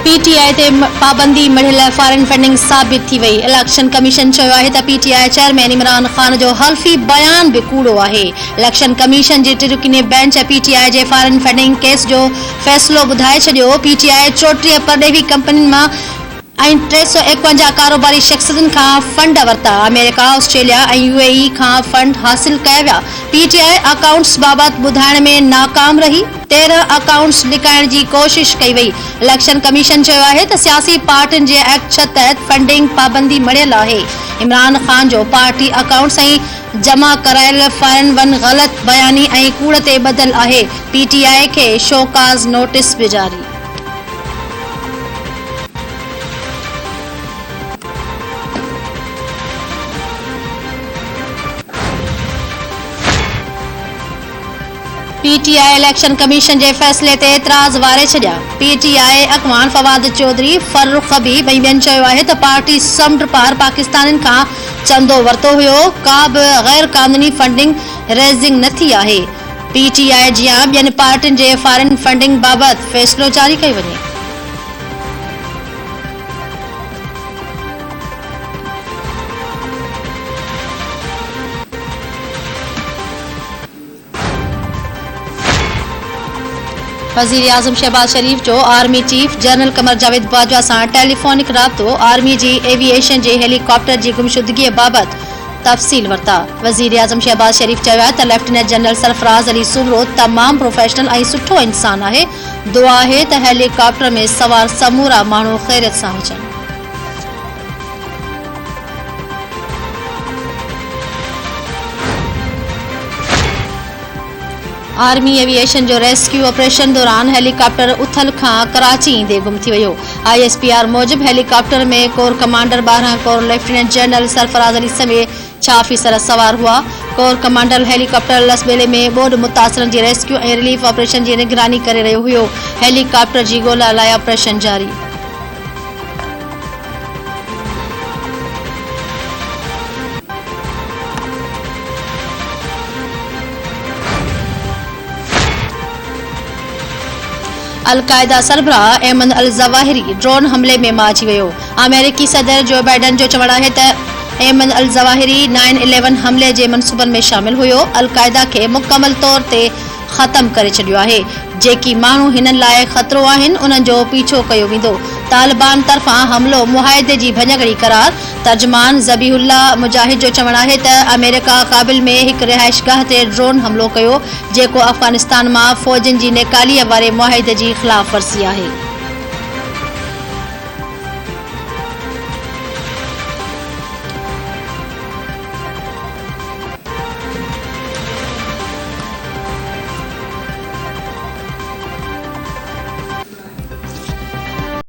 PTI ते पाबंदी मढ़ियल foreign funding साबित थी वई। इलेक्शन कमीशन चयो आहे त पीटीआई चेयरमैन इमरान खान जो हल्फी बयान भी कूड़ो आहे। इलेक्शन कमीशन जी टिरुकिने बेंच पीटीआई जे फॉरेन फंडिंग केस जो फैसलो ॿुधाए छॾियो। पीटीआई 34 परडेवी कंपनियुनि मां 351 कारोबारी शख्सनि खां फंड वरिता। अमेरिका, ऑस्ट्रेलिया ऐं यूएई खां फंड हासिल कया विया। पीटीआई अकाउंट्स बाबति ॿुधाइण में नाकाम रही। 13 अकाउंट्स लिकाइण जी कोशिश कई वई। इलेक्शन कमीशन चयो आहे त सियासी पार्टियुनि जे एक्ट 6 तहत फंडिंग पाबंदी मढ़ियल आहे। इमरान खान जो पार्टी अकाउंट्स ऐं जमा करायल फॉरेन वन ग़लत बयानी ऐं कूड़ ते ॿधल आहे। पीटीआई खे शोकाज़ नोटिस बि जारी। पीटीआई इलेक्शन कमीशन जे फैसले ते एतराज़ वारे छॾिया। पीटीआई अॻवान फवाद चौधरी, फर्रुख हबीब ऐं ॿियनि चयो आहे त पार्टी समुंड पार पाकिस्तानियुनि खां चंदो वरितो हुयो। का बि गैर कानूनी फंडिंग रेज़िंग न थी आहे। पीटीआई जियां ॿियनि पार्टियुनि जे फॉरेन फंडिंग बाबति फ़ैसिलो जारी कयो वञे। वज़ीर आज़म शहबाज शरीफ जो army chief general Qamar Javed Bajwa सां टेलीफोनिक राब्तो। आर्मी जी एविएशन जे हेलीकॉप्टर जी गुमशुदगी बाबति तफ़सील वरिता। वज़ीर आज़म शहबाज शरीफ चयो आहे त लेफ्टिनेंट जनरल सरफराज़ अली सुमरो तमामु प्रोफेशनल ऐं सुठो इंसान आहे। दुआ आहे त हेलीकॉप्टर में सवार समूरा माण्हू ख़ैरियत सां हुजनि। आर्मी एविएशन जो रेस्क्यू ऑपरेशन दौरान हेलीकॉप्टर उथल खां कराची ईंदे गुम थी वियो। आईएसपीआर मूजिब हेलीकॉप्टर में core commander 12 core lieutenant general Sarfaraz Ali समेत 6 ऑफिसर सवार हुआ। कोर कमांडर हेलीकॉप्टर लसबेले में ॿोॾ मुतासिरनि जी रेस्क्यू ऐं रिलीफ ऑपरेशन जी निगरानी करे रहियो हुयो। हेलीकॉप्टर जी ॻोल्हा लाइ ऑपरेशन जारी। अल-क़ाइदा सरबराह ऐमन अल-ज़वाहिरी ड्रोन हमले में मारिजी वियो। अमेरिकी सदर जो बाइडन जो चवणु आहे त ऐमन अल-ज़वाहिरी 9/11 हमले जे मनसूबनि में शामिल हुयो। अल-क़ाइदा खे मुकमल तौर ते ख़तम करे छॾियो आहे। जेकी माण्हू हिननि लाइ ख़तरो आहिनि उन्हनि जो पीछो कयो वेंदो। तालिबान तरफ़ां हमलो मुआहिदे जी भञकड़ी करार। तर्जुमान ज़बीहुल्लाह मुजाहिद जो चवणु आहे त अमेरिका काबिल में हिकु रिहाइशगाह ते ड्रोन हमलो कयो जेको अफ़गानिस्तान मां फ़ौजियुनि जी नेकालीअ वारे मुआहिदे जी ख़िलाफ़ वर्ज़ी आहे।